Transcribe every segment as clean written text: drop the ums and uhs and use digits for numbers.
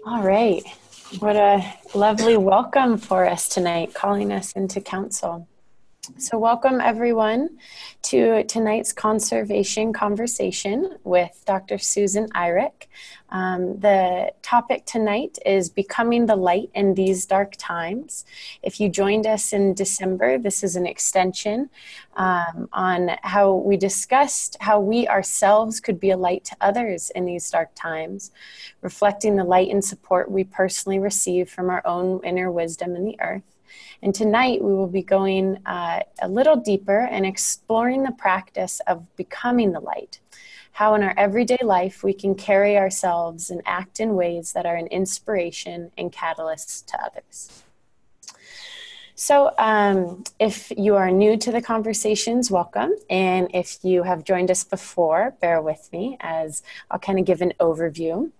All right. What a lovely welcome for us tonight, calling us into council. So welcome everyone to tonight's conservation conversation with Dr. Susan Eirich. The topic tonight is becoming the light in these dark times. If you joined us in December, this is an extension on how we discussed how we ourselves could be a light to others in these dark times, reflecting the light and support we personally receive from our own inner wisdom in the earth. And tonight we will be going a little deeper and exploring the practice of becoming the light. How in our everyday life we can carry ourselves and act in ways that are an inspiration and catalysts to others. So if you are new to the conversations, welcome. And if you have joined us before, bear with me as I'll kind of give an overview.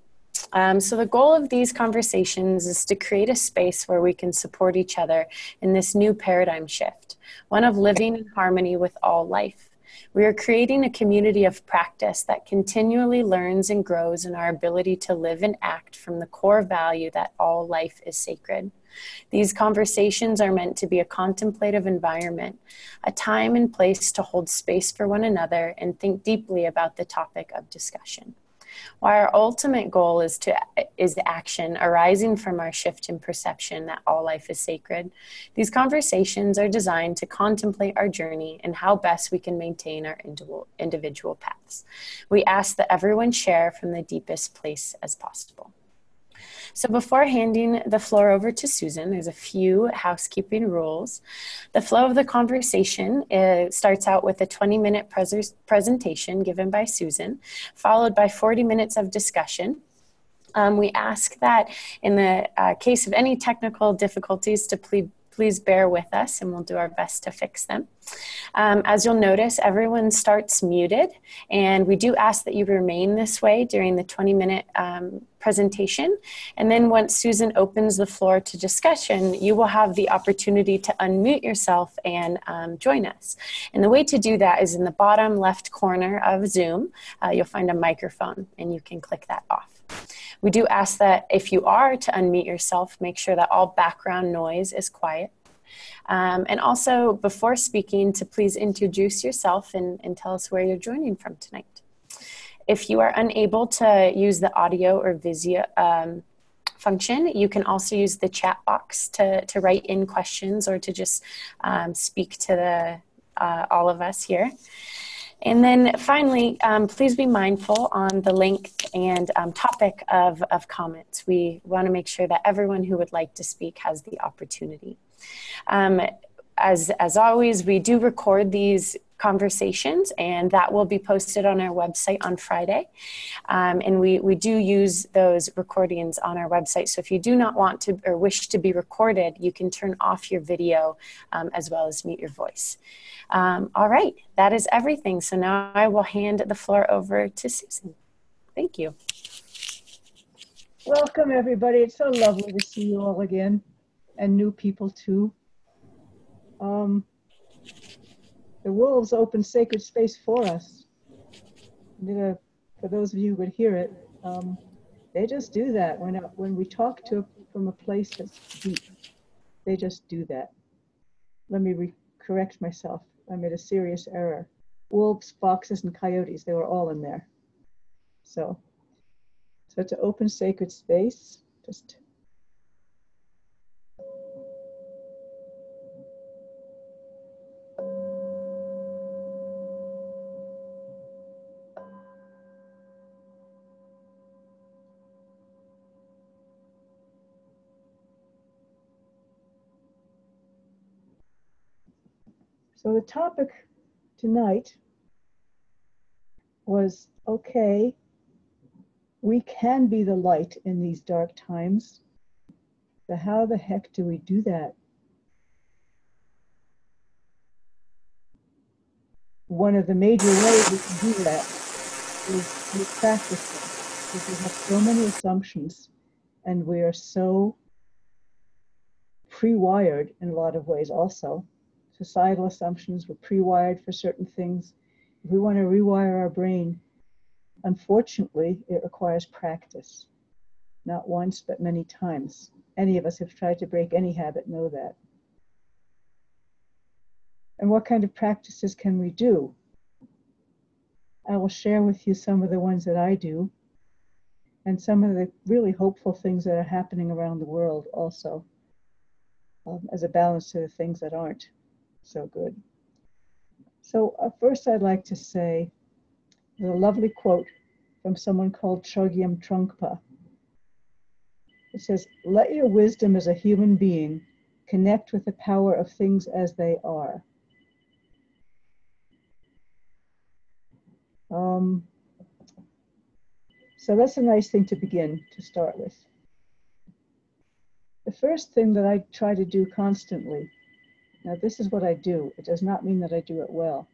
So the goal of these conversations is to create a space where we can support each other in this new paradigm shift, one of living in harmony with all life. We are creating a community of practice that continually learns and grows in our ability to live and act from the core value that all life is sacred. These conversations are meant to be a contemplative environment, a time and place to hold space for one another and think deeply about the topic of discussion. While our ultimate goal is action arising from our shift in perception that all life is sacred, these conversations are designed to contemplate our journey and how best we can maintain our individual paths. We ask that everyone share from the deepest place as possible. So before handing the floor over to Susan, there's a few housekeeping rules. The flow of the conversation starts out with a 20-minute presentation given by Susan, followed by 40 minutes of discussion. We ask that in the case of any technical difficulties to please bear with us and we'll do our best to fix them. As you'll notice, everyone starts muted, and we do ask that you remain this way during the 20-minute presentation. And then once Susan opens the floor to discussion, you will have the opportunity to unmute yourself and join us. And the way to do that is in the bottom left corner of Zoom. You'll find a microphone, and you can click that off. We do ask that if you are to unmute yourself, make sure that all background noise is quiet. And also, before speaking, to please introduce yourself and tell us where you're joining from tonight. If you are unable to use the audio or video function, you can also use the chat box to write in questions or to just speak to all of us here. And then finally, please be mindful on the length and topic of comments. We want to make sure that everyone who would like to speak has the opportunity. As always, we do record these conversations, and that will be posted on our website on Friday. And we do use those recordings on our website. So if you do not want to or wish to be recorded, you can turn off your video as well as mute your voice. All right, that is everything. So now I will hand the floor over to Susan. Thank you. Welcome, everybody. It's so lovely to see you all again, and new people too. The wolves open sacred space for us. For those of you who would hear it, they just do that. When we talk from a place that's deep, they just do that. Let me correct myself. I made a serious error. Wolves, foxes, and coyotes, they were all in there. So to open sacred space, just so the topic tonight was, okay, we can be the light in these dark times. So how the heck do we do that? One of the major ways we can do that is through practicing, because we have so many assumptions and we are so pre-wired in a lot of ways also. Societal assumptions, we're pre-wired for certain things. If we want to rewire our brain, unfortunately, it requires practice. not once, but many times. Any of us who've tried to break any habit know that. And what kind of practices can we do? I will share with you some of the ones that I do and some of the really hopeful things that are happening around the world also, as a balance to the things that aren't so good. So first I'd like to say a lovely quote from someone called Chogyam Trungpa. It says, "Let your wisdom as a human being connect with the power of things as they are." So that's a nice thing to begin to start with. The first thing that I try to do constantly, now this is what I do, it does not mean that I do it well.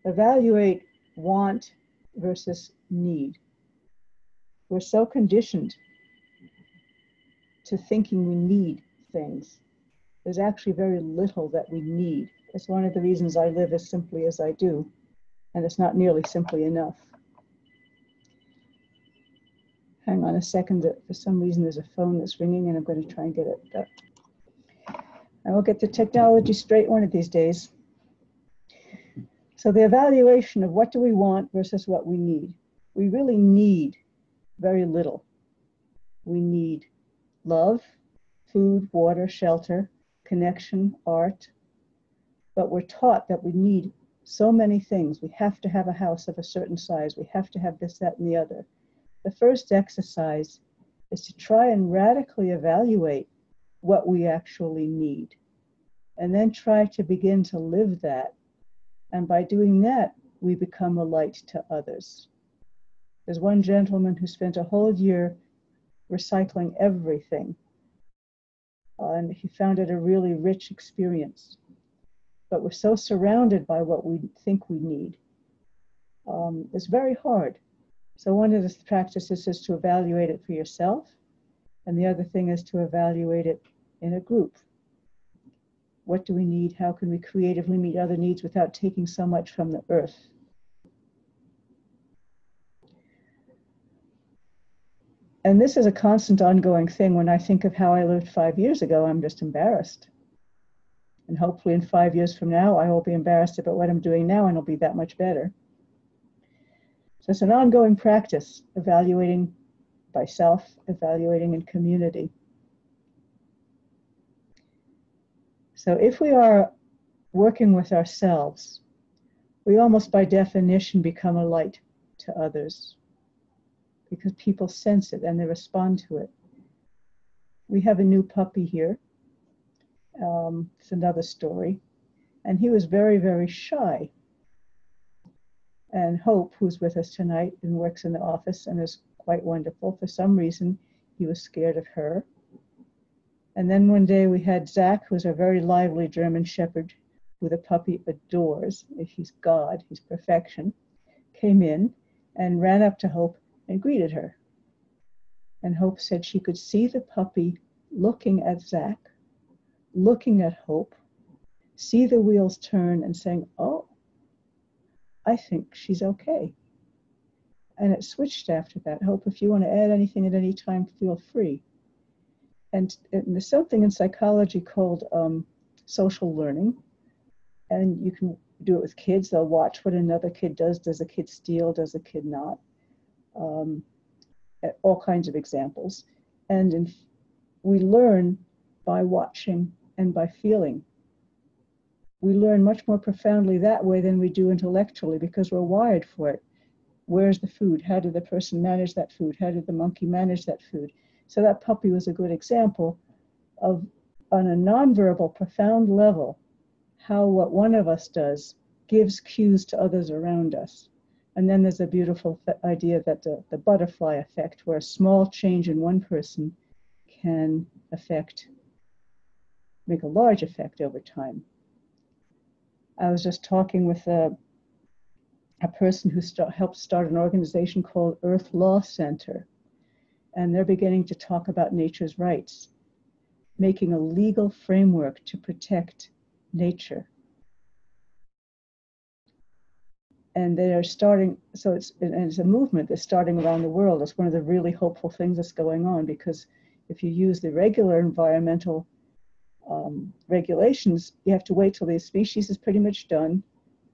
Evaluate want versus need. We're so conditioned to thinking we need things. There's actually very little that we need. It's one of the reasons I live as simply as I do, and it's not nearly simply enough. Hang on a second, for some reason there's a phone that's ringing and I'm going to try and get it up. I will get the technology straight one of these days. So the evaluation of what do we want versus what we need. We really need very little. We need love, food, water, shelter, connection, art. But we're taught that we need so many things. We have to have a house of a certain size. We have to have this, that, and the other. The first exercise is to try and radically evaluate what we actually need, and then try to begin to live that. And by doing that, we become a light to others. There's one gentleman who spent a whole year recycling everything, and he found it a really rich experience. But we're so surrounded by what we think we need. It's very hard. So one of the practices is to evaluate it for yourself, and the other thing is to evaluate it in a group. What do we need? How can we creatively meet other needs without taking so much from the earth? And this is a constant ongoing thing. When I think of how I lived 5 years ago, I'm just embarrassed. And hopefully in 5 years from now, I will be embarrassed about what I'm doing now and it'll be that much better. So it's an ongoing practice, evaluating by self, evaluating in community. So if we are working with ourselves, we almost by definition become a light to others because people sense it and they respond to it. We have a new puppy here. It's another story. And he was very, very shy. And Hope, who's with us tonight and works in the office and is quite wonderful, for some reason, he was scared of her. And then one day we had Zach, who's a very lively German Shepherd who the puppy adores. He's God, he's perfection, came in and ran up to Hope and greeted her. And Hope said she could see the puppy looking at Zach, looking at Hope, see the wheels turn and saying, "Oh, I think she's okay." And it switched after that. Hope, if you want to add anything at any time, feel free. And there's something in psychology called social learning. And you can do it with kids. They'll watch what another kid does. Does a kid steal? Does a kid not? All kinds of examples. And we learn by watching and by feeling. We learn much more profoundly that way than we do intellectually because we're wired for it. Where's the food? How did the person manage that food? How did the monkey manage that food? So that puppy was a good example of, on a nonverbal, profound level, how what one of us does gives cues to others around us. And then there's a beautiful idea that the butterfly effect, where a small change in one person can make a large effect over time. I was just talking with a person who helped start an organization called Earth Law Center. And they're beginning to talk about nature's rights, making a legal framework to protect nature. and they are starting, so it's a movement that's starting around the world. It's one of the really hopeful things that's going on, because if you use the regular environmental regulations, you have to wait till the species is pretty much done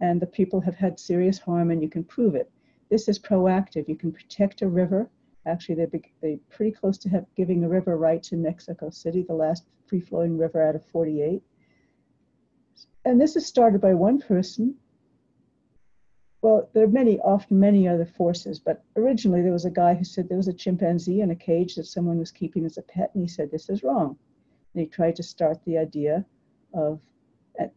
and the people have had serious harm and you can prove it. This is proactive. You can protect a river. Actually, they're pretty close to giving a river rights in Mexico City, the last free-flowing river out of 48. And this is started by one person. Well, there are often many other forces, but originally there was a guy who said there was a chimpanzee in a cage that someone was keeping as a pet, and he said, this is wrong. And he tried to start the idea of,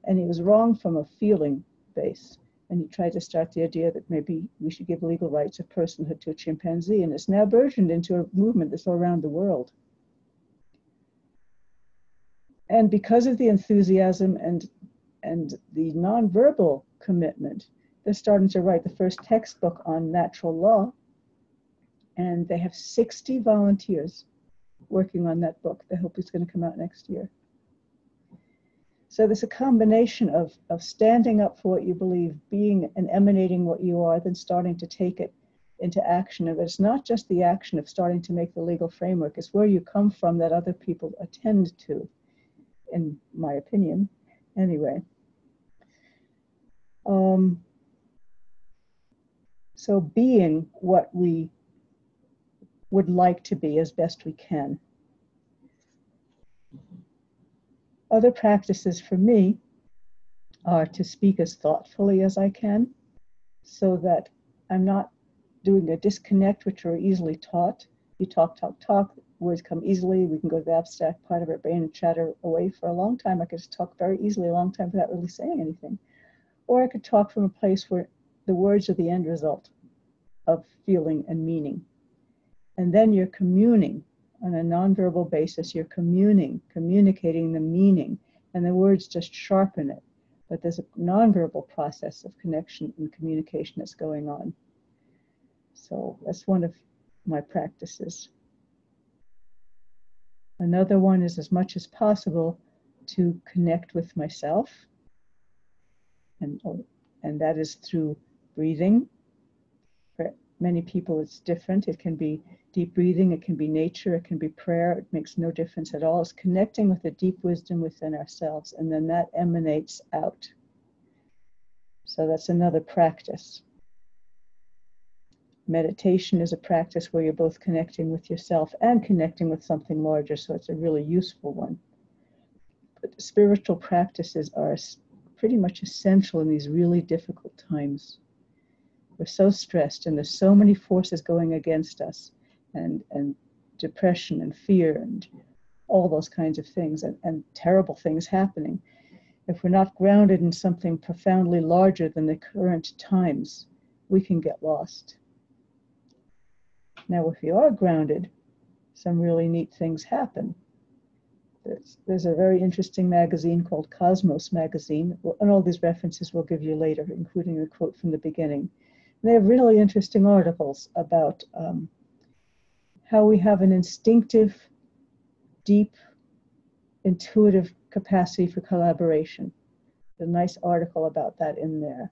and he was wrong from a feeling base, and he tried to start the idea that maybe we should give legal rights of personhood to a chimpanzee, and it's now burgeoned into a movement that's all around the world. And because of the enthusiasm and the nonverbal commitment, they're starting to write the first textbook on natural law, and they have 60 volunteers working on that book. They hope it's going to come out next year. So there's a combination of standing up for what you believe, being and emanating what you are, then starting to take it into action. But it's not just the action of starting to make the legal framework, it's where you come from that other people attend to, in my opinion, anyway. So being what we would like to be as best we can. Other practices for me are to speak as thoughtfully as I can, so that I'm not doing a disconnect, which are easily taught. You talk, words come easily. We can go to the abstract part of our brain and chatter away for a long time. I could just talk very easily a long time without really saying anything. Or I could talk from a place where the words are the end result of feeling and meaning. And then you're communing on a nonverbal basis. You're communicating the meaning, and the words just sharpen it. But there's a nonverbal process of connection and communication that's going on. So that's one of my practices. Another one is, as much as possible, to connect with myself. And that is through breathing. For many people, it's different. It can be deep breathing, it can be nature, it can be prayer. It makes no difference at all. It's connecting with the deep wisdom within ourselves, and then that emanates out. So that's another practice. Meditation is a practice where you're both connecting with yourself and connecting with something larger, so it's a really useful one. But spiritual practices are pretty much essential in these really difficult times. We're so stressed, and there's so many forces going against us, and depression and fear and all those kinds of things, and terrible things happening. If we're not grounded in something profoundly larger than the current times, we can get lost. Now, if you are grounded, some really neat things happen. There's a very interesting magazine called Cosmos Magazine, and all these references we'll give you later, including the quote from the beginning. And they have really interesting articles about how we have an instinctive, deep, intuitive capacity for collaboration. There's a nice article about that in there.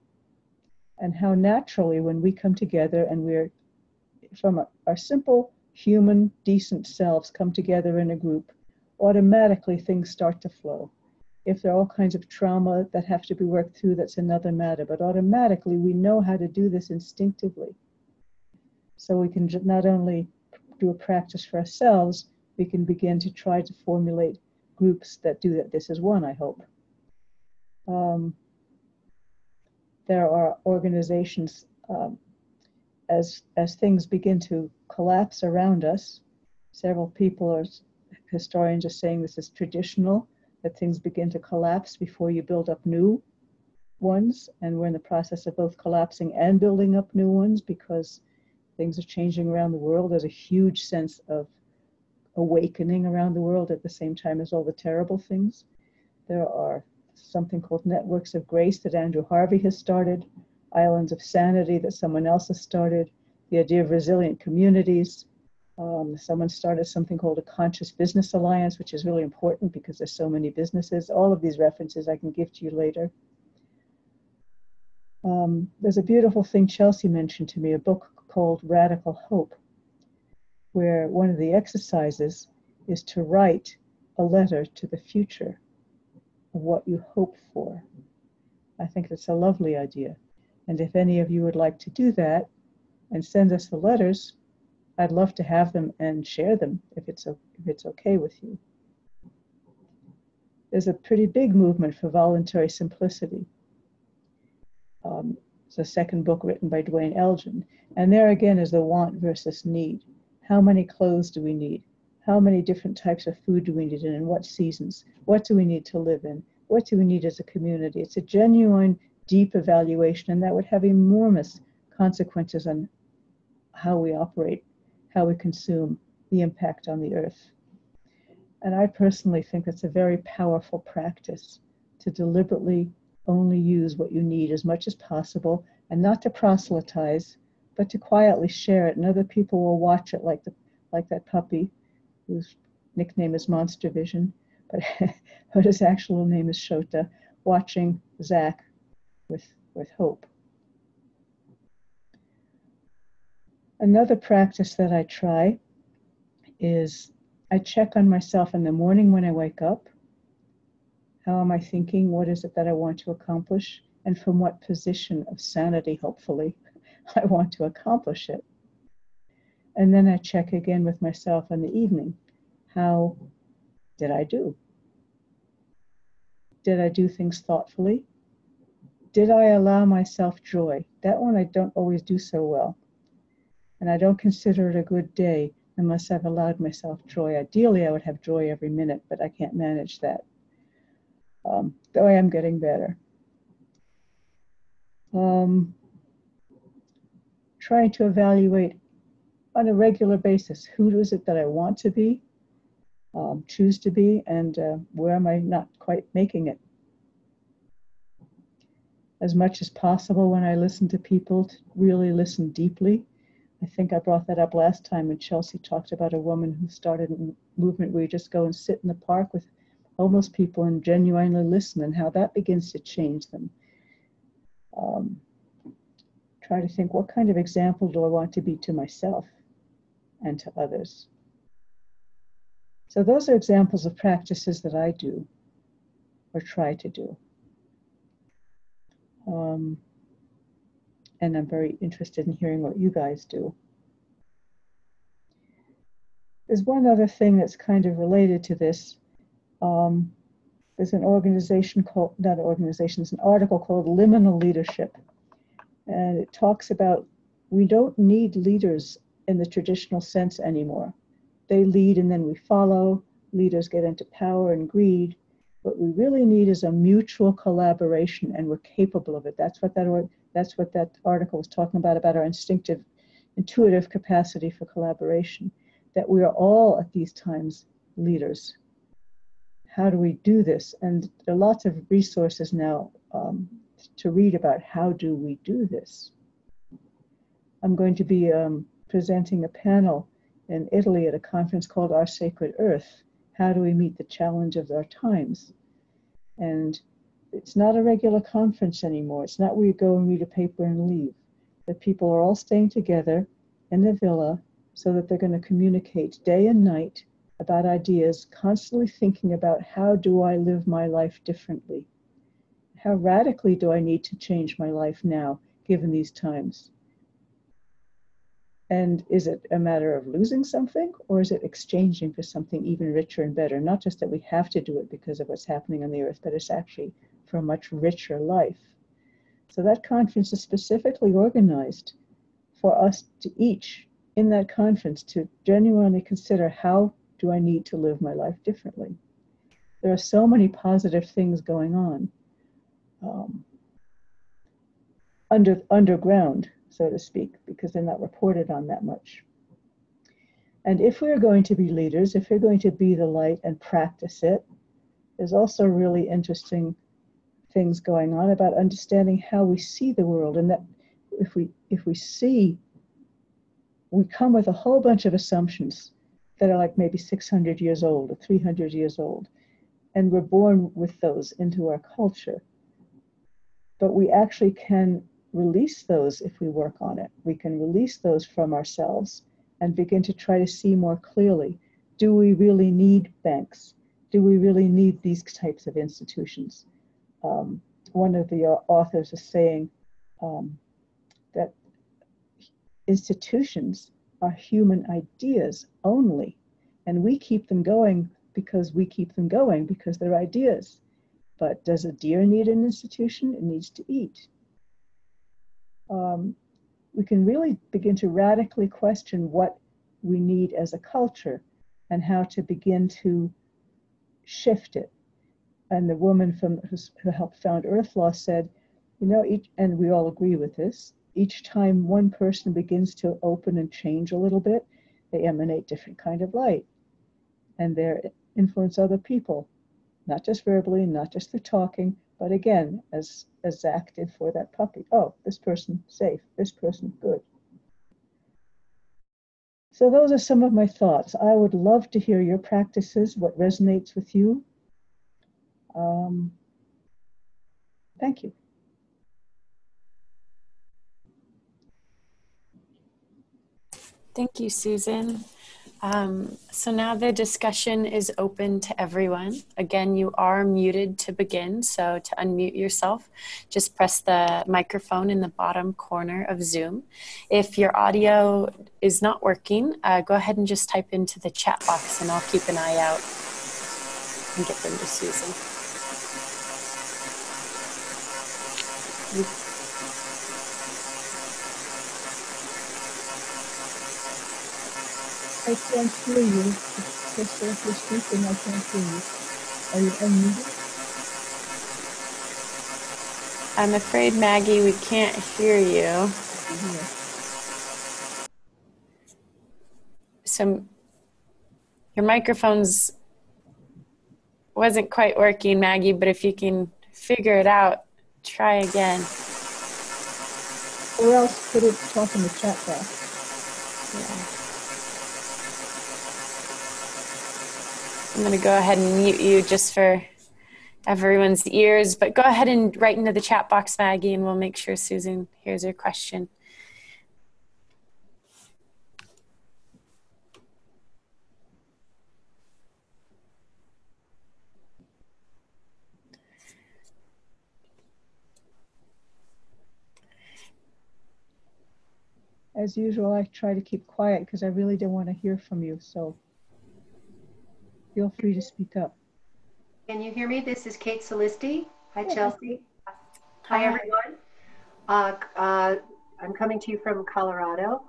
And how naturally, when we come together and we're from our simple, human, decent selves come together in a group, automatically things start to flow. If there are all kinds of trauma that have to be worked through, that's another matter. But automatically, we know how to do this instinctively. So we can not only do a practice for ourselves, we can begin to try to formulate groups that do that. This is one, I hope. There are organizations, as things begin to collapse around us. Several people, historians, are saying this is traditional, that things begin to collapse before you build up new ones. And we're in the process of both collapsing and building up new ones, because things are changing around the world. There's a huge sense of awakening around the world at the same time as all the terrible things. There are something called Networks of Grace that Andrew Harvey has started, Islands of Sanity that someone else has started, the idea of resilient communities. Someone started something called a Conscious Business Alliance, which is really important because there's so many businesses. All of these references I can give to you later. There's a beautiful thing Chelsea mentioned to me, a book called Radical Hope, where one of the exercises is to write a letter to the future of what you hope for. I think that's a lovely idea. And if any of you would like to do that and send us the letters, I'd love to have them and share them if it's okay with you. There's a pretty big movement for voluntary simplicity. It's a second book written by Dwayne Elgin. And there again is the want versus need. How many clothes do we need? How many different types of food do we need and in what seasons? What do we need to live in? What do we need as a community? It's a genuine, deep evaluation, and that would have enormous consequences on how we operate, how we consume, the impact on the earth. And I personally think it's a very powerful practice to deliberately only use what you need as much as possible, and not to proselytize, but to quietly share it, and other people will watch it, like that puppy whose nickname is Monster Vision, but his actual name is Shota, watching Zach with hope. Another practice that I try is I check on myself in the morning when I wake up. How am I thinking? What is it that I want to accomplish? And from what position of sanity, hopefully, I want to accomplish it. And then I check again with myself in the evening. How did I do? Did I do things thoughtfully? Did I allow myself joy? That one I don't always do so well. And I don't consider it a good day unless I've allowed myself joy. Ideally, I would have joy every minute, but I can't manage that. Though I am getting better. Trying to evaluate on a regular basis, who is it that I want to be, choose to be, and where am I not quite making it? As much as possible when I listen to people, to really listen deeply. I think I brought that up last time when Chelsea talked about a woman who started a movement where you just go and sit in the park with homeless people and genuinely listen, and how that begins to change them. Try to think, what kind of example do I want to be to myself and to others? So those are examples of practices that I do or try to do. And I'm very interested in hearing what you guys do. There's one other thing that's kind of related to this. There's an organization called, not an organization, it's an article called Liminal Leadership. And it talks about we don't need leaders in the traditional sense anymore. They lead and then we follow. Leaders get into power and greed. What we really need is a mutual collaboration, and we're capable of it. That's what that article was talking about our intuitive capacity for collaboration, that we are all at these times leaders. How do we do this? And there are lots of resources now to read about how do we do this. I'm going to be presenting a panel in Italy at a conference called Our Sacred Earth. How do we meet the challenge of our times? And it's not a regular conference anymore. It's not where you go and read a paper and leave. The people are all staying together in the villa so that they're going to communicate day and night about ideas, constantly thinking about how do I live my life differently? How radically do I need to change my life now, given these times? And is it a matter of losing something, or is it exchanging for something even richer and better? Not just that we have to do it because of what's happening on the earth, but it's actually for a much richer life. So that conference is specifically organized for us to each, in that conference, to genuinely consider, how do I need to live my life differently? There are so many positive things going on underground, so to speak, because they're not reported on that much. And if we're going to be leaders, if we're going to be the light and practice it, there's also really interesting things going on about understanding how we see the world, and that if we see, we come with a whole bunch of assumptions that are like maybe 600 years old or 300 years old, and we're born with those into our culture. But we actually can release those if we work on it. We can release those from ourselves and begin to try to see more clearly. Do we really need banks? Do we really need these types of institutions? One of the authors is saying that institutions are human ideas only, and we keep them going because they're ideas. But does a deer need an institution? It needs to eat. We can really begin to radically question what we need as a culture and how to begin to shift it. And the woman who helped found Earth Law said, you know, and we all agree with this, each time one person begins to open and change a little bit, they emanate different kind of light. And they influence other people, not just verbally, not just through talking, but again, as Zach did for that puppy. Oh, this person safe, this person good. So those are some of my thoughts. I would love to hear your practices, what resonates with you. Thank you. Thank you, Susan. So now the discussion is open to everyone. Again, you are muted to begin, so to unmute yourself, just press the microphone in the bottom corner of Zoom. If your audio is not working, go ahead and just type into the chat box and I'll keep an eye out and get them to Susan. I can't hear you. Just if you're speaking, I can't hear you. Are you unmuted? I'm afraid, Maggie, we can't hear you. So your microphone's wasn't quite working, Maggie, but if you can figure it out, try again. Or else put it, talk in the chat box. Yeah. I'm going to go ahead and mute you just for everyone's ears, but go ahead and write into the chat box, Maggie, and we'll make sure Susan hears your question. As usual, I try to keep quiet because I really don't want to hear from you, so feel free to speak up. Can you hear me? This is Kate Solisti. Hi, Yeah. Chelsea. Hi, everyone. I'm coming to you from Colorado.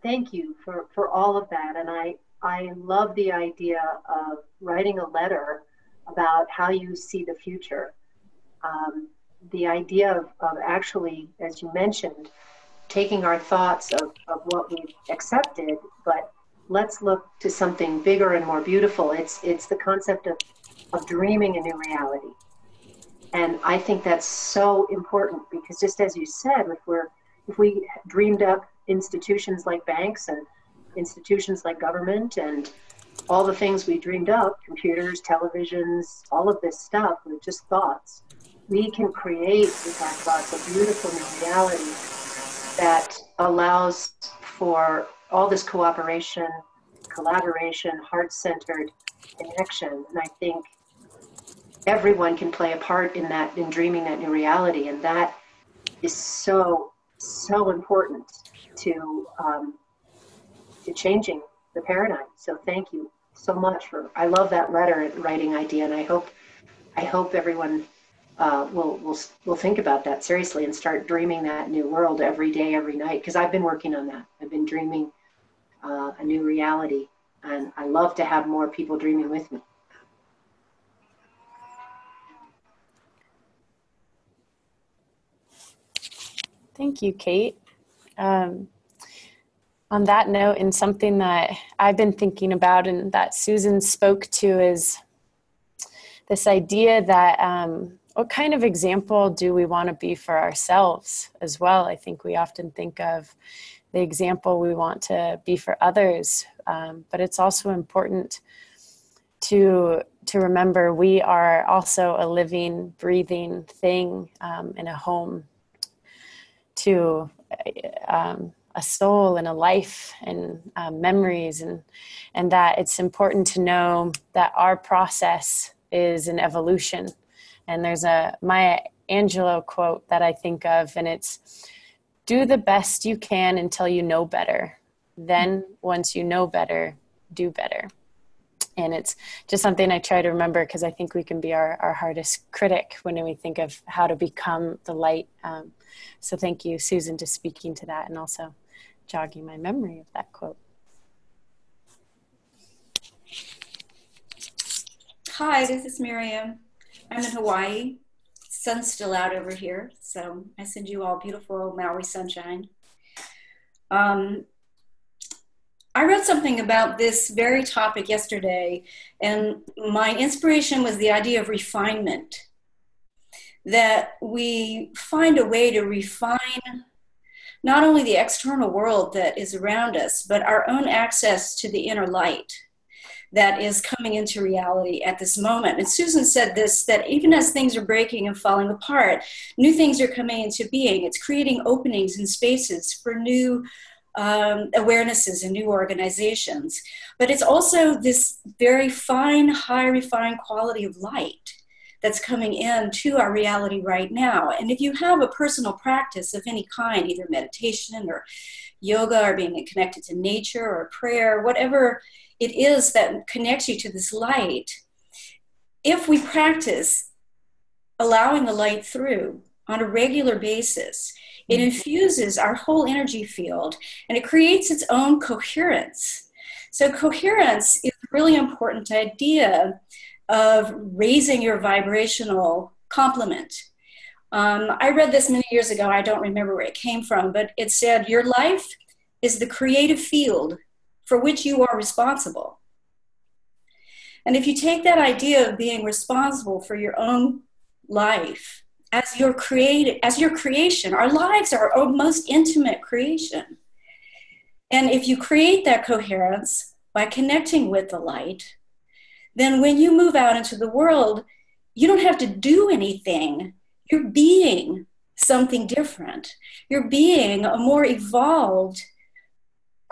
Thank you for all of that. And I love the idea of writing a letter about how you see the future. The idea of actually, as you mentioned, taking our thoughts of what we've accepted, but let's look to something bigger and more beautiful. It's the concept of dreaming a new reality. And I think that's so important because just as you said, if we dreamed up institutions like banks and institutions like government and all the things we dreamed up, computers, televisions, all of this stuff with just thoughts, we can create with our thoughts a beautiful new reality that allows for all this cooperation, collaboration, heart-centered connection. And I think everyone can play a part in that, in dreaming that new reality. And that is so, so important to changing the paradigm. So thank you so much I love that letter writing idea. And I hope everyone will think about that seriously and start dreaming that new world every day, every night. Because I've been working on that. I've been dreaming a new reality. And I love to have more people dreaming with me. Thank you, Kate. On that note, and something that I've been thinking about and that Susan spoke to is this idea that what kind of example do we want to be for ourselves as well? I think we often think of the example we want to be for others, but it's also important to to remember we are also a living, breathing thing, in a home to a soul and a life and memories, and that it's important to know that our process is an evolution. And there's a Maya Angelou quote that I think of, and it's, do the best you can until you know better. Then once you know better, do better. And it's just something I try to remember, because I think we can be our hardest critic when we think of how to become the light. So thank you, Susan, to speaking to that and also jogging my memory of that quote. Hi, this is Miriam. I'm in Hawaii. Sun's still out over here, so I send you all beautiful Maui sunshine. I wrote something about this very topic yesterday, and my inspiration was the idea of refinement. That we find a way to refine not only the external world that is around us, but our own access to the inner light that is coming into reality at this moment. And Susan said this, that even as things are breaking and falling apart, new things are coming into being. It's creating openings and spaces for new awarenesses and new organizations. But it's also this very fine, high refined quality of light that's coming into our reality right now. And if you have a personal practice of any kind, either meditation or yoga or being connected to nature or prayer, whatever it is that connects you to this light, if we practice allowing the light through on a regular basis, it infuses our whole energy field and it creates its own coherence. So coherence is a really important idea of raising your vibrational complement. I read this many years ago. I don't remember where it came from, but it said, your life is the creative field for which you are responsible. And if you take that idea of being responsible for your own life as your creation, our lives are our most intimate creation. And if you create that coherence by connecting with the light, then when you move out into the world, you don't have to do anything. You're being something different. You're being a more evolved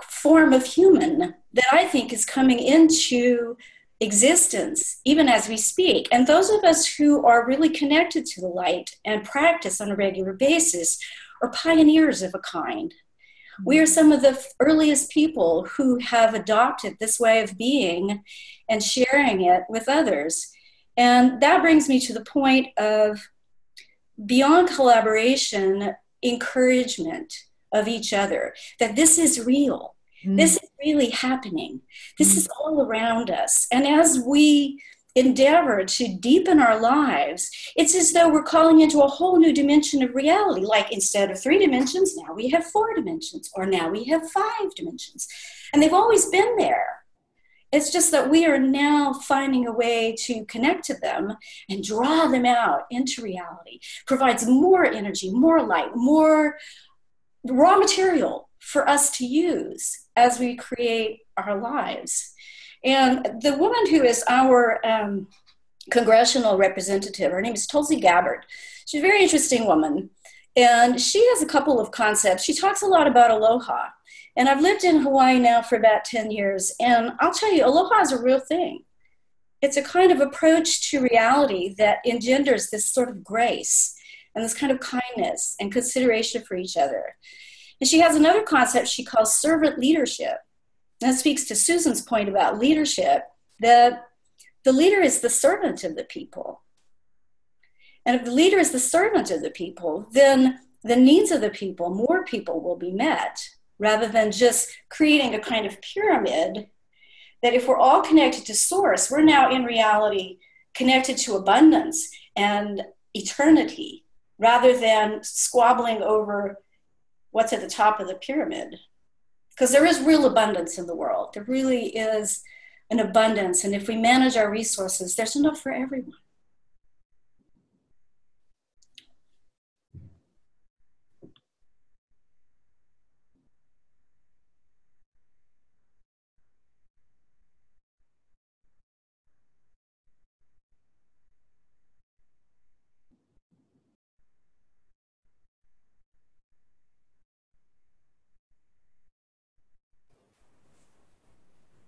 form of human that I think is coming into existence even as we speak. And those of us who are really connected to the light and practice on a regular basis are pioneers of a kind. We are some of the earliest people who have adopted this way of being and sharing it with others. And that brings me to the point of, beyond collaboration, encouragement of each other, that this is real. This is really happening. This is all around us. And as we endeavor to deepen our lives, it's as though we're calling into a whole new dimension of reality. Like, instead of 3 dimensions, now we have 4 dimensions, or now we have 5 dimensions. And they've always been there. It's just that we are now finding a way to connect to them and draw them out into reality. Provides more energy, more light, more raw material for us to use as we create our lives. And the woman who is our congressional representative, her name is Tulsi Gabbard. She's a very interesting woman. And she has a couple of concepts. She talks a lot about aloha. And I've lived in Hawaii now for about 10 years. And I'll tell you, aloha is a real thing. It's a kind of approach to reality that engenders this sort of grace and this kind of kindness and consideration for each other. And she has another concept she calls servant leadership. That speaks to Susan's point about leadership, that the leader is the servant of the people. And if the leader is the servant of the people, then the needs of the people, more people will be met, rather than just creating a kind of pyramid that, if we're all connected to source, we're now in reality connected to abundance and eternity, rather than squabbling over what's at the top of the pyramid. Because there is real abundance in the world. There really is an abundance. And if we manage our resources, there's enough for everyone.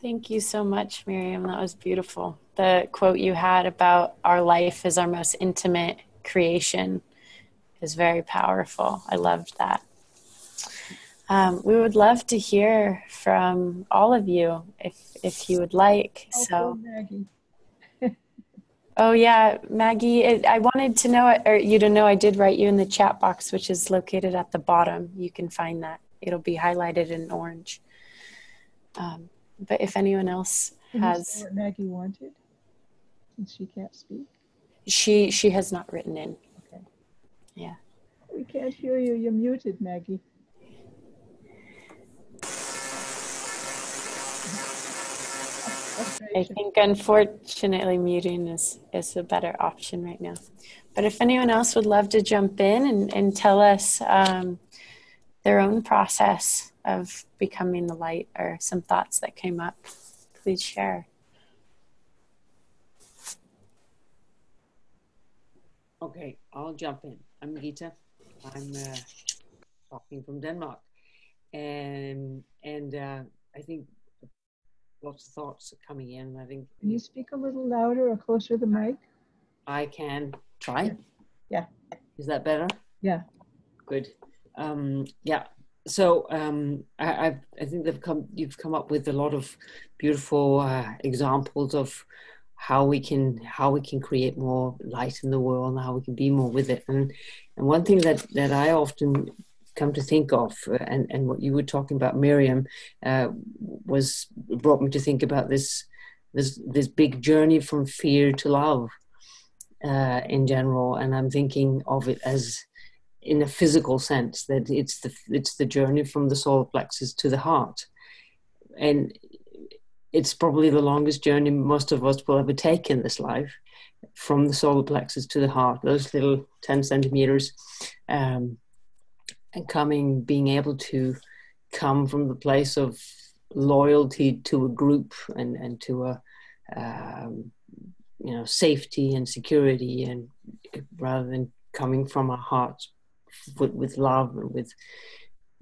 Thank you so much, Miriam. That was beautiful. The quote you had about our life is our most intimate creation is very powerful. I loved that. We would love to hear from all of you if you would like. Oh, So, Maggie. oh yeah, Maggie, I wanted to know, or you to know, I did write you in the chat box, which is located at the bottom. You can find that. It'll be highlighted in orange. But if anyone else Can you say has, what Maggie wanted, since she can't speak? she has not written in. Okay. Yeah. We can't hear you. You're muted, Maggie. I think unfortunately muting is a better option right now. But if anyone else would love to jump in and tell us their own process of becoming the light or some thoughts that came up, please share. Okay, I'll jump in. I'm Gita. I'm talking from Denmark. And I think lots of thoughts are coming in. I think. Can you speak a little louder or closer to the mic? I can try. Yeah. Is that better? Yeah. Good. Yeah. So I think you've come up with a lot of beautiful examples of how we can create more light in the world and how we can be more with it. And one thing that I often come to think of, and what you were talking about, Miriam, brought me to think about this big journey from fear to love in general. And I'm thinking of it as in a physical sense, that it's the journey from the solar plexus to the heart. And it's probably the longest journey most of us will ever take in this life, from the solar plexus to the heart, those little 10 centimeters, and being able to come from the place of loyalty to a group and to a safety and security, and rather than coming from our hearts with love and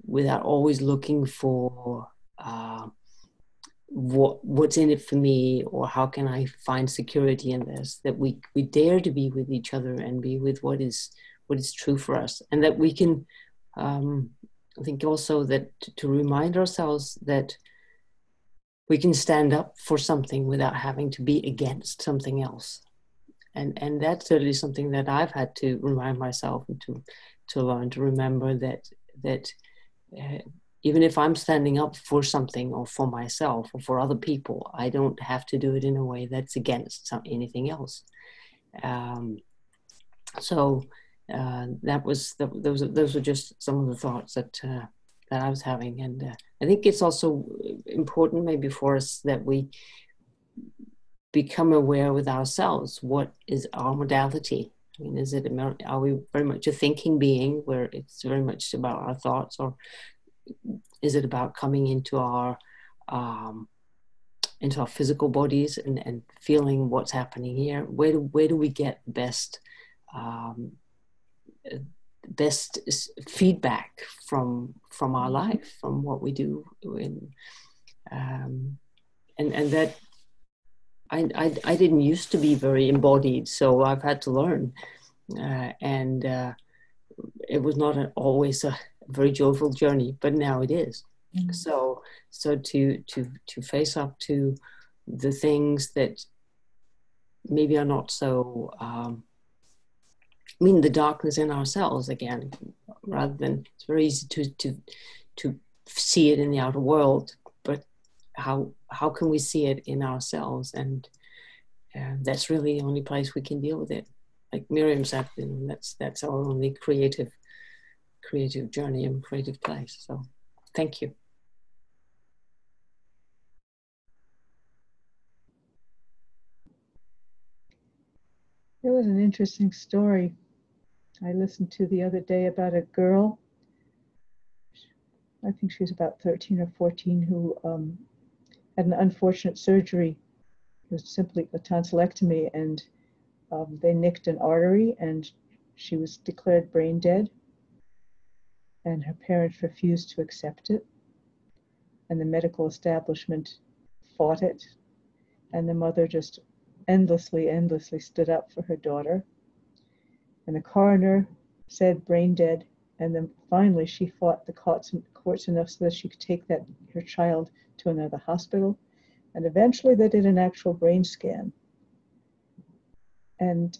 without always looking for what's in it for me, or how can I find security in this, that we dare to be with each other and be with what is true for us, and that we can I think also that to remind ourselves that we can stand up for something without having to be against something else. And that's certainly something that I've had to remind myself and to learn to remember, that even if I'm standing up for something or for myself or for other people, I don't have to do it in a way that's against anything else. Those were just some of the thoughts that I was having. And I think it's also important maybe for us that we become aware with ourselves, what is our modality? I mean, are we very much a thinking being where it's very much about our thoughts, or is it about coming into our physical bodies and feeling what's happening here? Where do we get best feedback from our life, from what we do, and that I didn't used to be very embodied, so I've had to learn, and it was not always a very joyful journey, but now it is. Mm-hmm. So to face up to the things that maybe are not so. The darkness in ourselves again, rather than, it's very easy to see it in the outer world, but how can we see it in ourselves? And that's really the only place we can deal with it. Like Miriam said, that's our only creative journey and creative place. So thank you. There was an interesting story I listened to the other day about a girl, I think she was about 13 or 14, who had an unfortunate surgery. It was simply a tonsillectomy, and they nicked an artery, and she was declared brain dead, and her parents refused to accept it, and the medical establishment fought it. And the mother just endlessly stood up for her daughter. And the coroner said brain dead. And then finally she fought the courts enough so that she could take her child to another hospital. And eventually they did an actual brain scan. And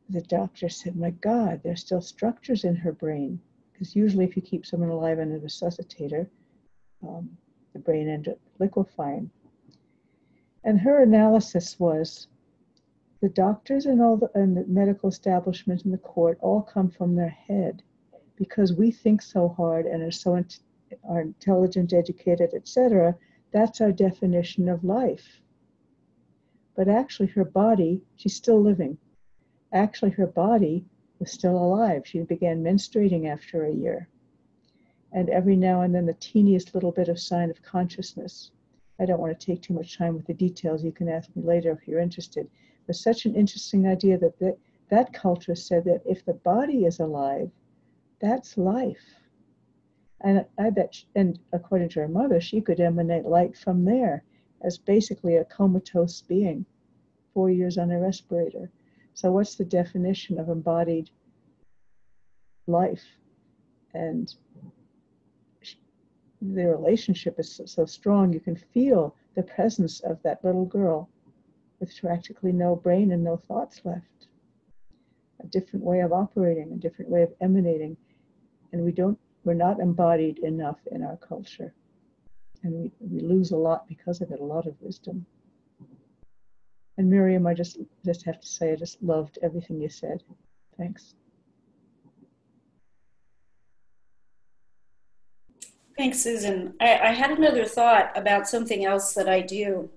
the doctor said, my God, there's still structures in her brain. Because usually if you keep someone alive in a resuscitator, the brain ends up liquefying. And her analysis was the doctors and the medical establishment and the court all come from their head, because we think so hard and are intelligent, educated, etc. That's our definition of life. But actually her body, she's still living. Actually her body was still alive. She began menstruating after a year. And every now and then the teeniest little bit of sign of consciousness. I don't want to take too much time with the details. You can ask me later if you're interested. But such an interesting idea that culture said that if the body is alive, that's life. And I bet, and according to her mother, she could emanate light from there as basically a comatose being, 4 years on a respirator. So what's the definition of embodied life? And the relationship is so strong, you can feel the presence of that little girl with practically no brain and no thoughts left. A different way of operating, a different way of emanating. And we're not embodied enough in our culture. And we lose a lot because of it, a lot of wisdom. And Miriam, I just have to say, I just loved everything you said. Thanks. Thanks, Susan. I had another thought about something else that I do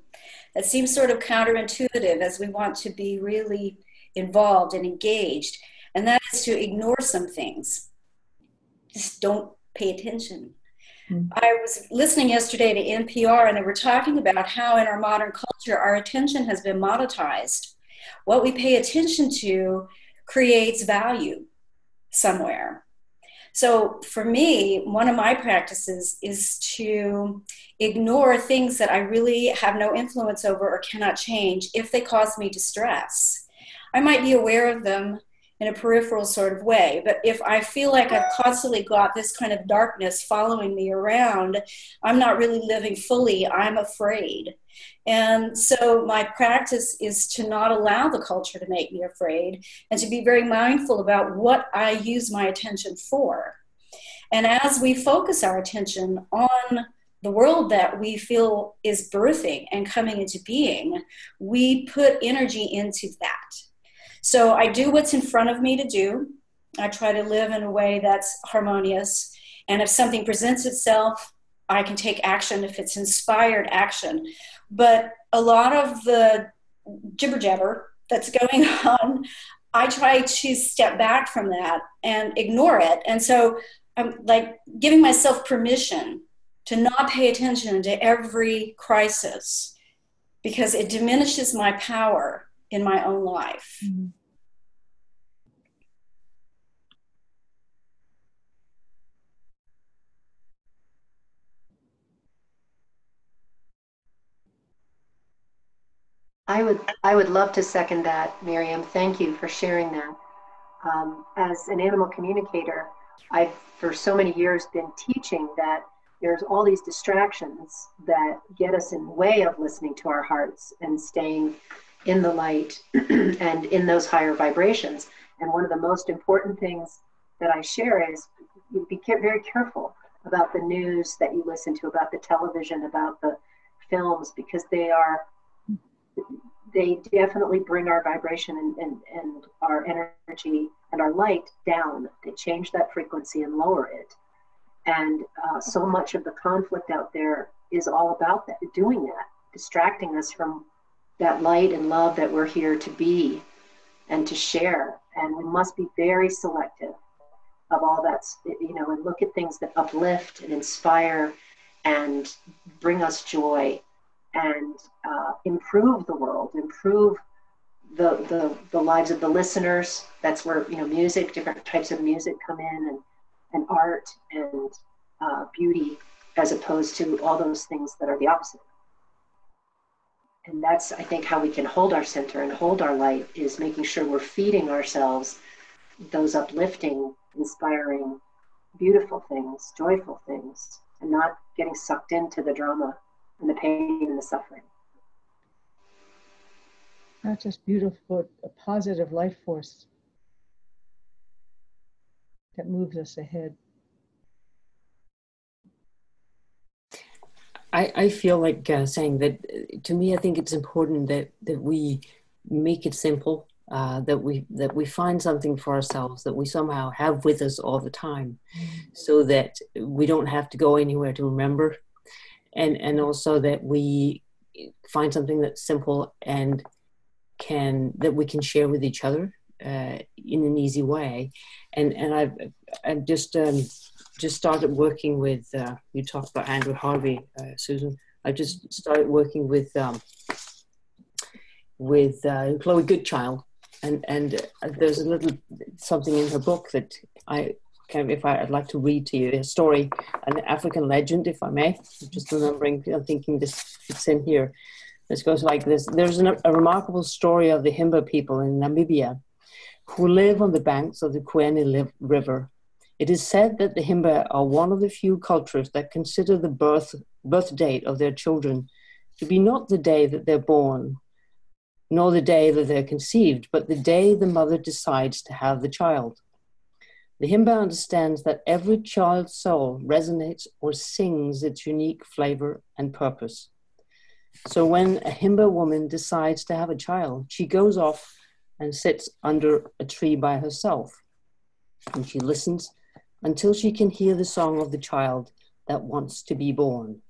that seems sort of counterintuitive as we want to be really involved and engaged, and that is to ignore some things. Just don't pay attention. I was listening yesterday to NPR, and they were talking about how in our modern culture, our attention has been monetized. What we pay attention to creates value somewhere. So for me, one of my practices is to ignore things that I really have no influence over or cannot change if they cause me distress. I might be aware of them in a peripheral sort of way, but if I feel like I've constantly got this kind of darkness following me around, I'm not really living fully, I'm afraid. And so my practice is to not allow the culture to make me afraid and to be very mindful about what I use my attention for. And as we focus our attention on the world that we feel is birthing and coming into being, we put energy into that. So I do what's in front of me to do. I try to live in a way that's harmonious. And if something presents itself, I can take action if it's inspired action. But a lot of the jibber jabber that's going on, I try to step back from that and ignore it. And so I'm like giving myself permission to not pay attention to every crisis because it diminishes my power in my own life. Mm-hmm. I would love to second that, Miriam. Thank you for sharing that. As an animal communicator, I've for so many years been teaching that there's all these distractions that get us in the way of listening to our hearts and staying in the light and in those higher vibrations. And one of the most important things that I share is you be very careful about the news that you listen to, about the television, about the films, because they definitely bring our vibration and our energy and our light down. They change that frequency and lower it. And so much of the conflict out there is all about that, doing that, distracting us from that light and love that we're here to be and to share. And we must be very selective of all that, and look at things that uplift and inspire and bring us joy and improve the world, improve the lives of the listeners. That's where, music, different types of music come in, and art and beauty, as opposed to all those things that are the opposite. And that's, I think, how we can hold our center and hold our light, is making sure we're feeding ourselves those uplifting, inspiring, beautiful things, joyful things, and not getting sucked into the drama and the pain and the suffering. Not just beautiful, but a positive life force that moves us ahead. I feel like saying that, to me, I think it's important that we make it simple, that we find something for ourselves that we somehow have with us all the time, so that we don't have to go anywhere to remember, and also that we find something that's simple and that we can share with each other in an easy way. And I've just started working with, you talked about Andrew Harvey, Susan. I just started working with Chloe Goodchild, and there's a little something in her book that I'd like to read to you. A story, an African legend, if I may. I'm just remembering, I'm thinking this fits in here. This goes like this. There's a remarkable story of the Himba people in Namibia who live on the banks of the Kwene River. It is said that the Himba are one of the few cultures that consider the birth date of their children to be not the day that they're born, nor the day that they're conceived, but the day the mother decides to have the child. The Himba understands that every child's soul resonates or sings its unique flavor and purpose. So when a Himba woman decides to have a child, she goes off and sits under a tree by herself, and she listens until she can hear the song of the child that wants to be born.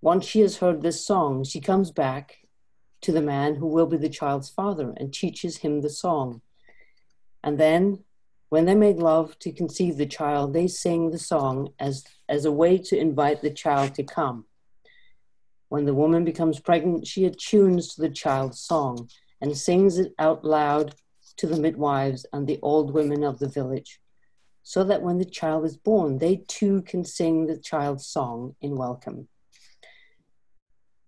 Once she has heard this song, she comes back to the man who will be the child's father and teaches him the song. And then, when they make love to conceive the child, they sing the song as a way to invite the child to come. When the woman becomes pregnant, she attunes to the child's song and sings it out loud to the midwives and the old women of the village, so that when the child is born, they too can sing the child's song in welcome.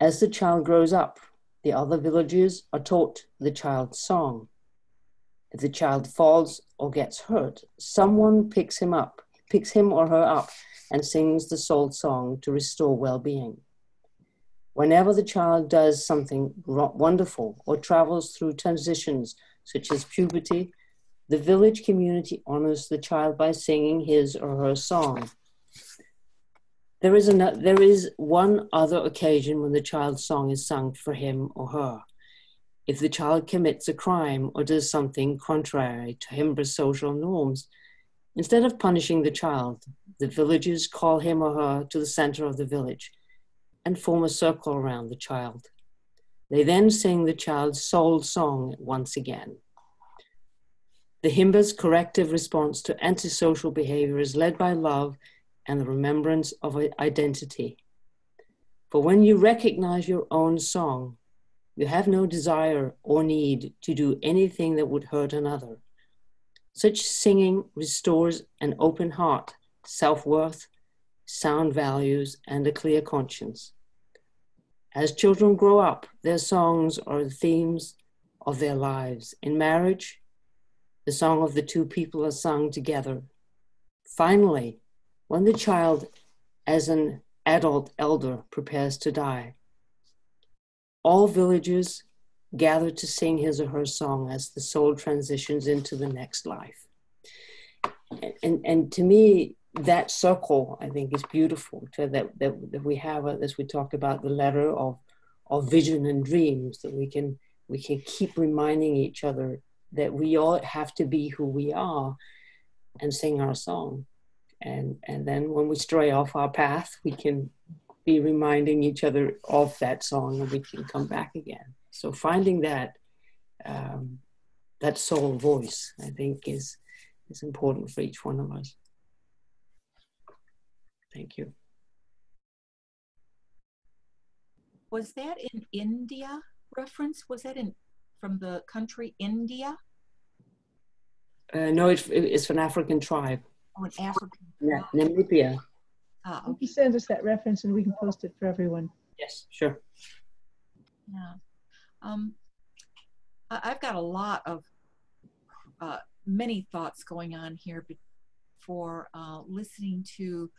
As the child grows up, the other villagers are taught the child's song. If the child falls or gets hurt, someone picks him or her up, and sings the soul song to restore well-being. Whenever the child does something wonderful or travels through transitions such as puberty, the village community honors the child by singing his or her song. There is one other occasion when the child's song is sung for him or her. If the child commits a crime or does something contrary to Himba's social norms, instead of punishing the child, the villagers call him or her to the center of the village and form a circle around the child. They then sing the child's soul song once again. The Himba's corrective response to antisocial behavior is led by love and the remembrance of identity. For when you recognize your own song, you have no desire or need to do anything that would hurt another. Such singing restores an open heart, self-worth, sound values, and a clear conscience. As children grow up, their songs are the themes of their lives. In marriage, the song of the two people are sung together. Finally, when the child, as an adult elder, prepares to die, all villagers gather to sing his or her song as the soul transitions into the next life. And to me, that circle, I think, is beautiful, that we have, as we talked about, the letter of vision and dreams, that we can keep reminding each other that we all have to be who we are and sing our song. And then when we stray off our path, we can be reminding each other of that song, and we can come back again. So finding that soul voice, I think, is important for each one of us. Thank you. Was that in India reference? Was that from the country India? No, it's an African tribe. Oh, an African tribe. Namibia. You can send us that reference and we can post it for everyone. Yes, sure. Yeah. I've got a lot of many thoughts going on here for listening to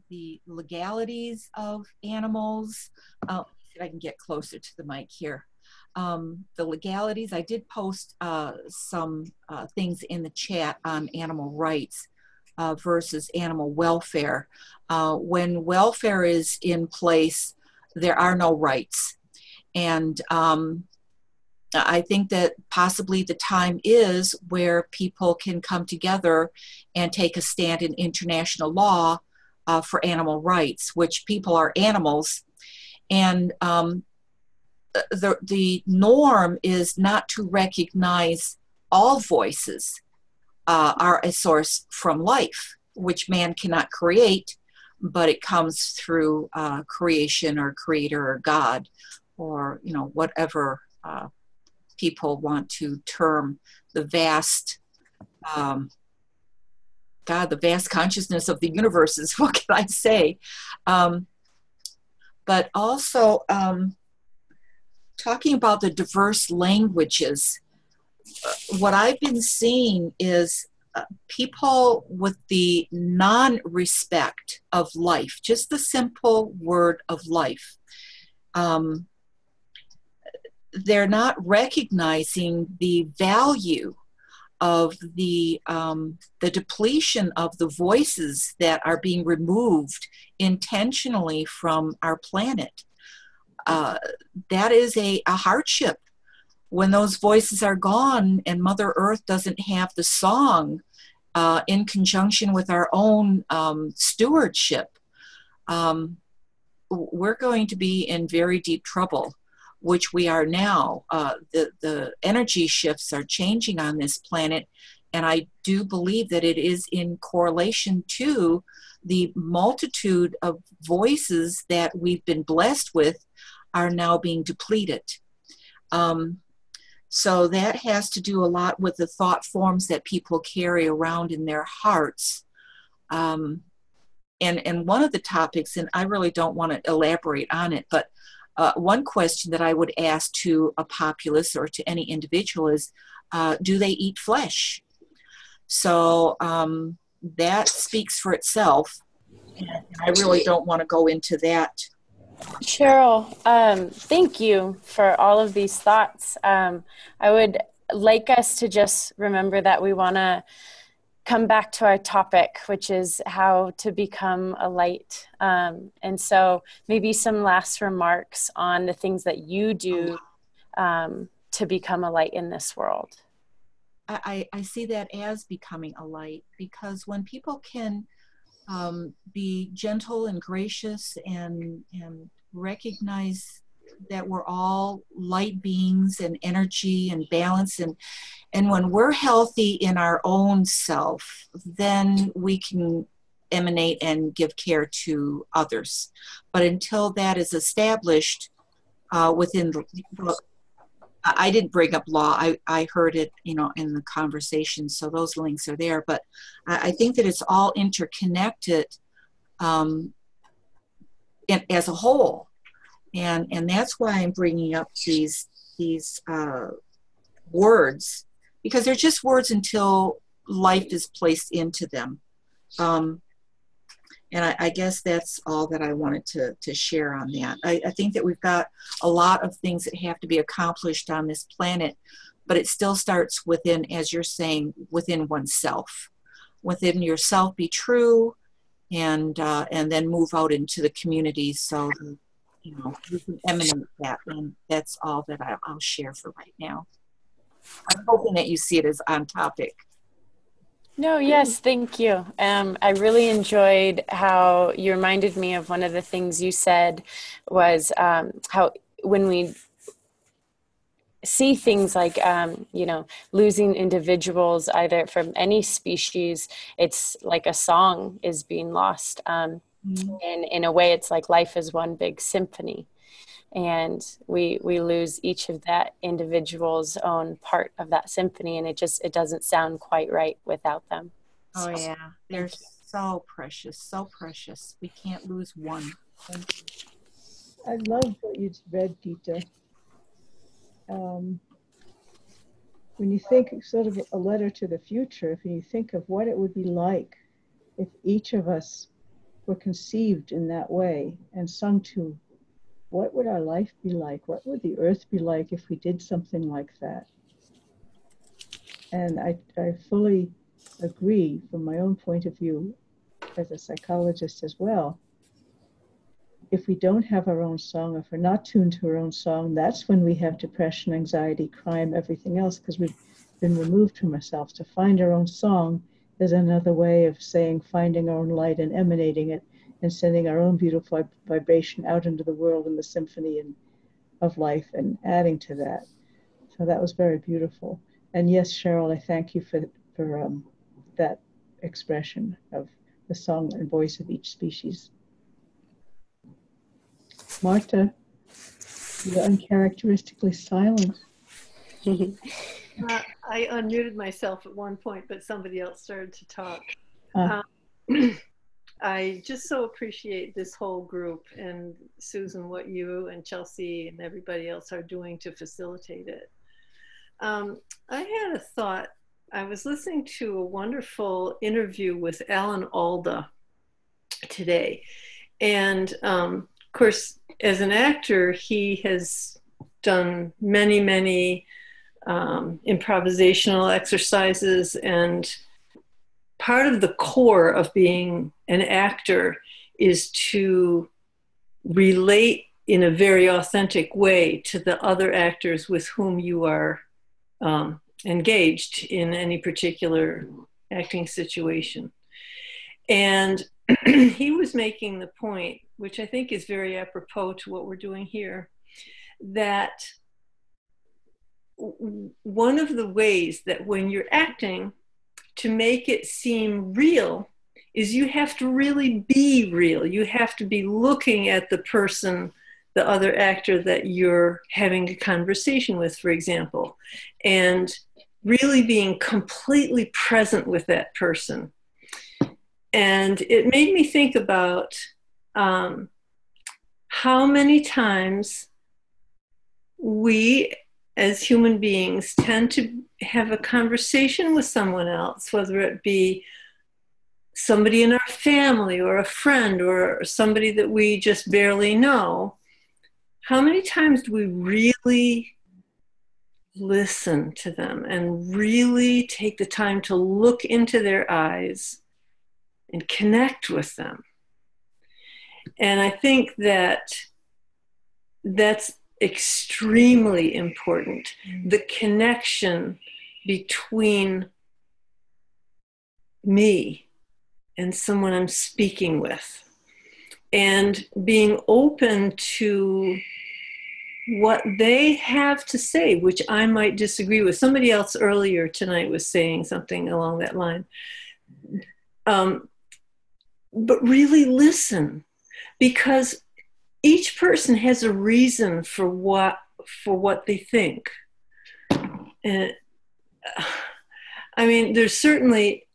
the legalities of animals. See if I can get closer to the mic here. The legalities, I did post some things in the chat on animal rights versus animal welfare. When welfare is in place, there are no rights. And I think that possibly the time is where people can come together and take a stand in international law for animal rights, which people are animals. And the norm is not to recognize all voices are a source from life, which man cannot create, but it comes through creation or creator or God, or whatever people want to term the vast God, the vast consciousness of the universe is, what can I say? But also talking about the diverse languages, what I've been seeing is people with the non-respect of life, just the simple word of life. They're not recognizing the value of the depletion of the voices that are being removed intentionally from our planet. That is a hardship. When those voices are gone and Mother Earth doesn't have the song in conjunction with our own stewardship, we're going to be in very deep trouble, which we are now. The energy shifts are changing on this planet, and I do believe that it is in correlation to the multitude of voices that we've been blessed with are now being depleted. So that has to do a lot with the thought forms that people carry around in their hearts. And one of the topics, and I really don't want to elaborate on it, but one question that I would ask to a populace or to any individual is, do they eat flesh? So that speaks for itself. And I really don't want to go into that. Cheryl, thank you for all of these thoughts. I would like us to just remember that we want to come back to our topic, which is how to become a light. And so maybe some last remarks on the things that you do to become a light in this world. I see that as becoming a light, because when people can be gentle and gracious and recognize that we're all light beings and energy and balance, and when we're healthy in our own self, then we can emanate and give care to others. But until that is established within the, I didn't bring up law. I heard it, in the conversation, so those links are there. But I think that it's all interconnected as a whole, and that's why I'm bringing up these words, because they're just words until life is placed into them. And I guess that's all that I wanted to share on that. I think that we've got a lot of things that have to be accomplished on this planet, but it still starts within, as you're saying, within oneself. Within yourself, be true, and then move out into the community so you can emanate that. And that's all that I'll share for right now. I'm hoping that you see it as on topic. No, yes, thank you. I really enjoyed how you reminded me of one of the things you said was how when we see things like, losing individuals either from any species, it's like a song is being lost. And in a way, it's like life is one big symphony. And we lose each of that individual's own part of that symphony, and it doesn't sound quite right without them. Oh yeah, they're so precious, so precious. We can't lose one. I love what you read, Gita. When you think sort of a letter to the future, if you think of what it would be like if each of us were conceived in that way and sung to, what would our life be like? What would the earth be like if we did something like that? And I fully agree from my own point of view as a psychologist as well. If we don't have our own song, if we're not tuned to our own song, that's when we have depression, anxiety, crime, everything else, because we've been removed from ourselves. To find our own song is another way of saying finding our own light and emanating it and sending our own beautiful vibration out into the world in the symphony of life and adding to that. So that was very beautiful. And yes, Cheryl, I thank you for that expression of the song and voice of each species. Marta, you're uncharacteristically silent. I unmuted myself at one point, but somebody else started to talk. I just so appreciate this whole group, and Susan, what you and Chelsea and everybody else are doing to facilitate it. I had a thought. I was listening to a wonderful interview with Alan Alda today. And of course, as an actor, he has done many, many improvisational exercises, and part of the core of being an actor is to relate in a very authentic way to the other actors with whom you are engaged in any particular acting situation. And he was making the point, which I think is very apropos to what we're doing here, that one of the ways that when you're acting, to make it seem real, is you have to really be real. You have to be looking at the person, the other actor that you're having a conversation with, for example, and really being completely present with that person. And it made me think about how many times we as human beings tend to have a conversation with someone else, whether it be somebody in our family or a friend or somebody that we just barely know. How many times do we really listen to them and really take the time to look into their eyes and connect with them? And I think that that's extremely important. The connection between me and someone I'm speaking with, and being open to what they have to say, which I might disagree with. Somebody else earlier tonight was saying something along that line. But really listen, because each person has a reason for what they think. And I mean, there's certainly,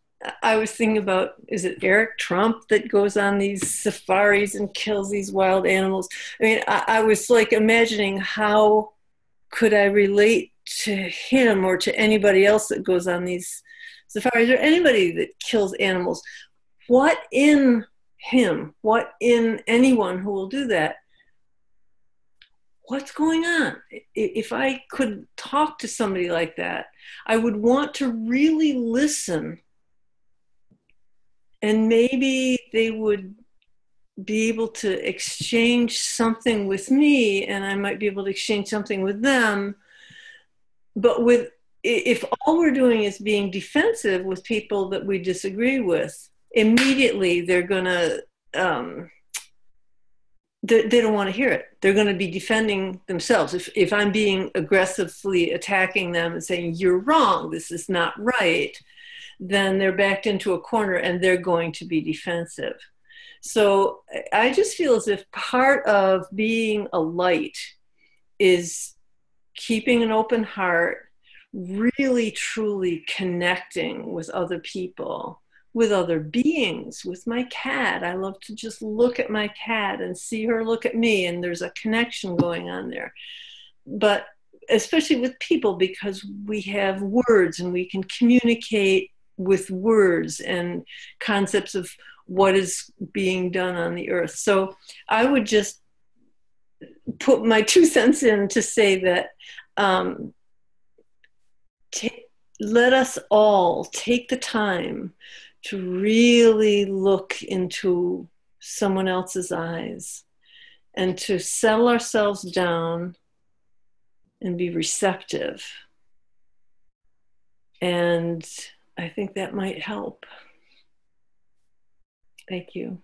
I was thinking about, is it Eric Trump that goes on these safaris and kills these wild animals? I mean, I was like imagining, how could I relate to him or to anybody else that goes on these safaris, or anybody that kills animals? What in him, what in anyone who will do that, what's going on? If I could talk to somebody like that, I would want to really listen, and maybe they would be able to exchange something with me, and I might be able to exchange something with them. But if all we're doing is being defensive with people that we disagree with, immediately they're gonna they don't want to hear it. They're going to be defending themselves. If I'm being aggressively attacking them and saying, you're wrong, this is not right, then they're backed into a corner and they're going to be defensive. So I just feel as if part of being a light is keeping an open heart, really truly connecting with other people with other beings, with my cat. I love to just look at my cat and see her look at me, and there's a connection going on there. But especially with people, because we have words and we can communicate with words and concepts of what is being done on the earth. So I would just put my 2 cents in to say that let us all take the time to really look into someone else's eyes and to settle ourselves down and be receptive. And I think that might help. Thank you.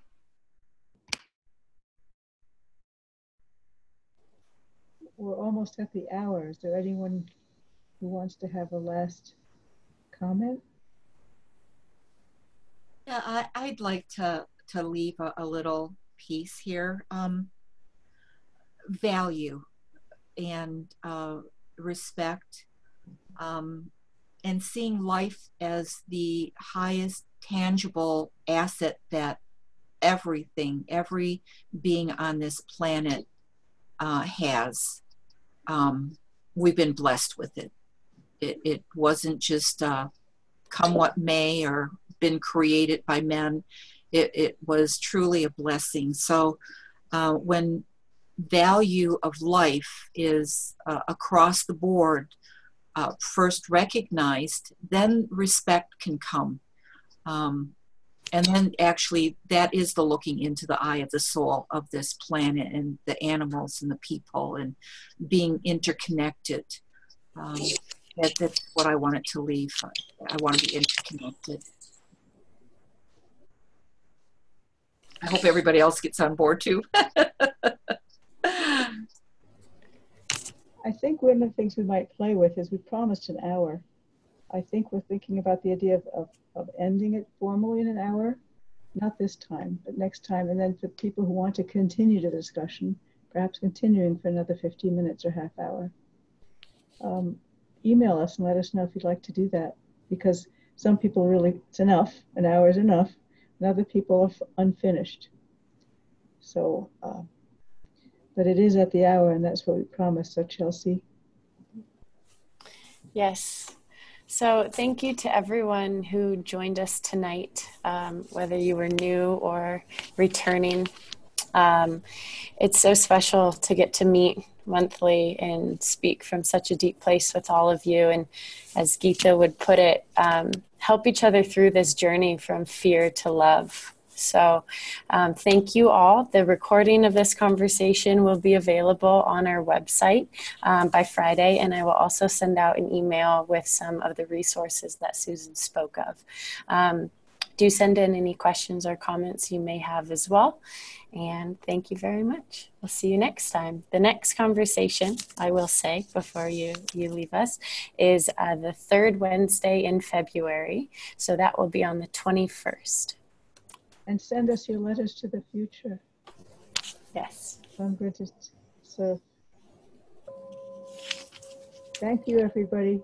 We're almost at the hour. Is there anyone who wants to have a last comment? Yeah, I'd like to leave a little piece here. Value and respect, and seeing life as the highest tangible asset that every being on this planet has. We've been blessed with it. It wasn't just come what may or been created by men. It was truly a blessing. So when value of life is across the board first recognized, then respect can come. And then actually that is the looking into the eye of the soul of this planet and the animals and the people and being interconnected. That's what I wanted to leave. I want to be interconnected. I hope everybody else gets on board too. I think one of the things we might play with is we promised an hour. I think we're thinking about the idea of ending it formally in an hour, not this time, but next time. And then for people who want to continue the discussion, perhaps continuing for another 15 minutes or half hour. Email us and let us know if you'd like to do that, because some people really, it's enough, an hour is enough, and other people are unfinished. So, but it is at the hour, and that's what we promised. So Chelsea. Yes. So thank you to everyone who joined us tonight, whether you were new or returning. It's so special to get to meet monthly and speak from such a deep place with all of you. And as Geeta would put it, help each other through this journey from fear to love. So thank you all. The recording of this conversation will be available on our website by Friday, and I will also send out an email with some of the resources that Susan spoke of. Do send in any questions or comments you may have as well. And thank you very much. We'll see you next time. The next conversation, I will say before you leave us, is the third Wednesday in February. So that will be on the 21st. And send us your letters to the future. Yes. I'm going to, so thank you, everybody.